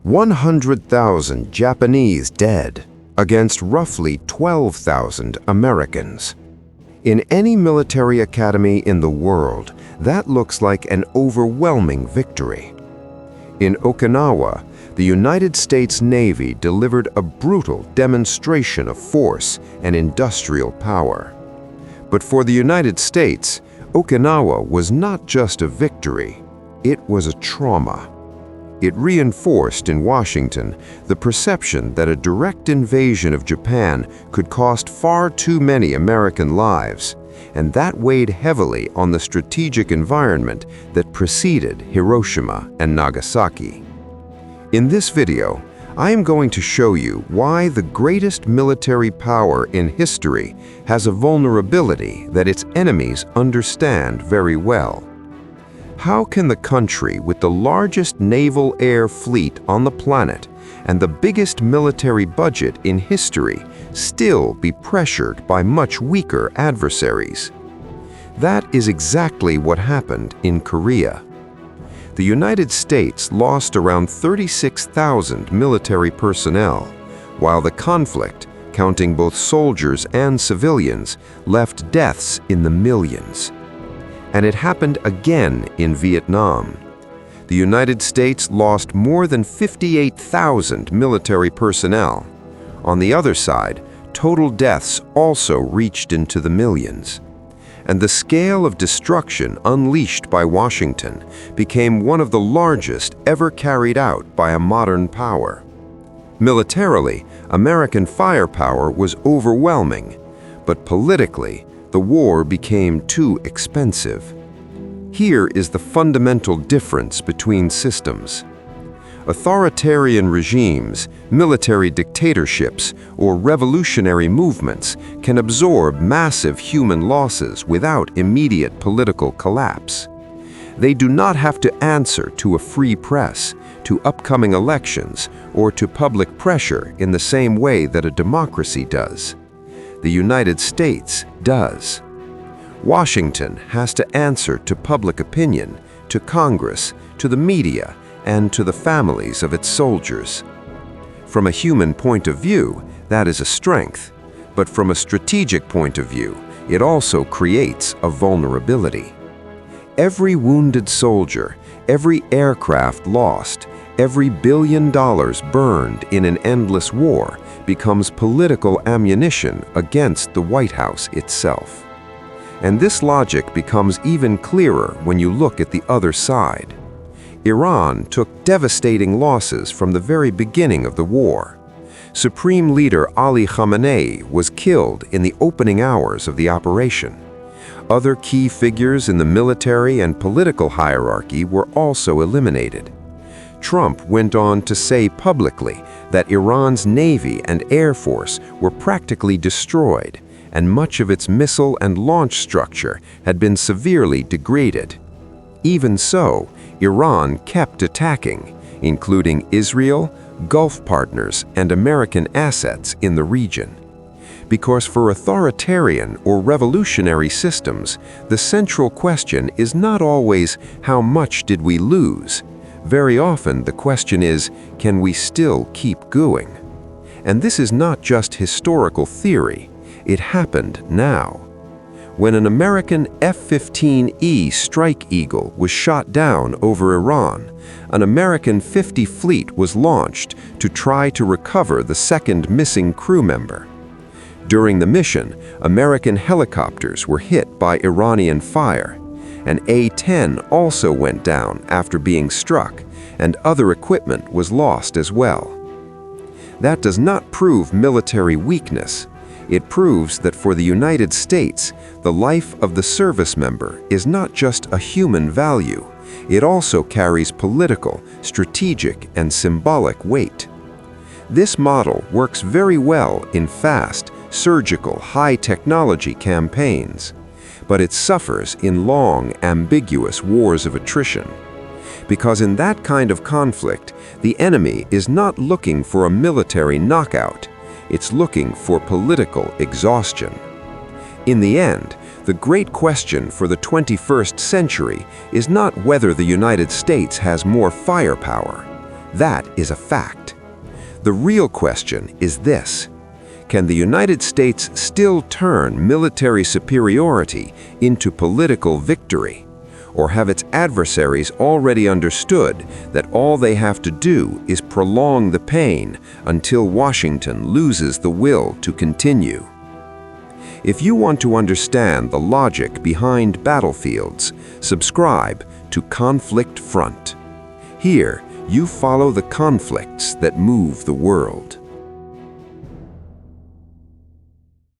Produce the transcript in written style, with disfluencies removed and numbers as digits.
100,000 Japanese dead against roughly 12,000 Americans. In any military academy in the world, that looks like an overwhelming victory. In Okinawa, the United States Navy delivered a brutal demonstration of force and industrial power. But for the United States, Okinawa was not just a victory, it was a trauma. It reinforced in Washington the perception that a direct invasion of Japan could cost far too many American lives, and that weighed heavily on the strategic environment that preceded Hiroshima and Nagasaki. In this video, I am going to show you why the greatest military power in history has a vulnerability that its enemies understand very well. How can the country with the largest naval air fleet on the planet and the biggest military budget in history still be pressured by much weaker adversaries? That is exactly what happened in Korea. The United States lost around 36,000 military personnel, while the conflict, counting both soldiers and civilians, left deaths in the millions. And it happened again in Vietnam. The United States lost more than 58,000 military personnel. On the other side, total deaths also reached into the millions. And the scale of destruction unleashed by Washington became one of the largest ever carried out by a modern power. Militarily, American firepower was overwhelming, but politically, the war became too expensive. Here is the fundamental difference between systems. Authoritarian regimes, military dictatorships, or revolutionary movements can absorb massive human losses without immediate political collapse. They do not have to answer to a free press, to upcoming elections, or to public pressure in the same way that a democracy does. The United States does. Washington has to answer to public opinion, to Congress, to the media, and to the families of its soldiers. From a human point of view, that is a strength, but from a strategic point of view, it also creates a vulnerability. Every wounded soldier, every aircraft lost, every $1 billion burned in an endless war becomes political ammunition against the White House itself. And this logic becomes even clearer when you look at the other side. Iran took devastating losses from the very beginning of the war. Supreme Leader Ali Khamenei was killed in the opening hours of the operation. Other key figures in the military and political hierarchy were also eliminated. Trump went on to say publicly that Iran's Navy and Air Force were practically destroyed, and much of its missile and launch structure had been severely degraded. Even so, Iran kept attacking, including Israel, Gulf partners, and American assets in the region. Because for authoritarian or revolutionary systems, the central question is not always how much did we lose. Very often the question is, can we still keep going? And this is not just historical theory, it happened now. When an American F-15E Strike Eagle was shot down over Iran, an American 50 fleet was launched to try to recover the second missing crew member. During the mission, American helicopters were hit by Iranian fire. An A-10 also went down after being struck, and other equipment was lost as well. That does not prove military weakness. It proves that for the United States, the life of the service member is not just a human value, it also carries political, strategic, and symbolic weight. This model works very well in fast, surgical, high-technology campaigns, but it suffers in long, ambiguous wars of attrition. Because in that kind of conflict, the enemy is not looking for a military knockout, it's looking for political exhaustion. In the end, the great question for the 21st century is not whether the United States has more firepower. That is a fact. The real question is this: can the United States still turn military superiority into political victory? Or have its adversaries already understood that all they have to do is prolong the pain until Washington loses the will to continue? If you want to understand the logic behind battlefields, subscribe to Conflict Front. Here, you follow the conflicts that move the world.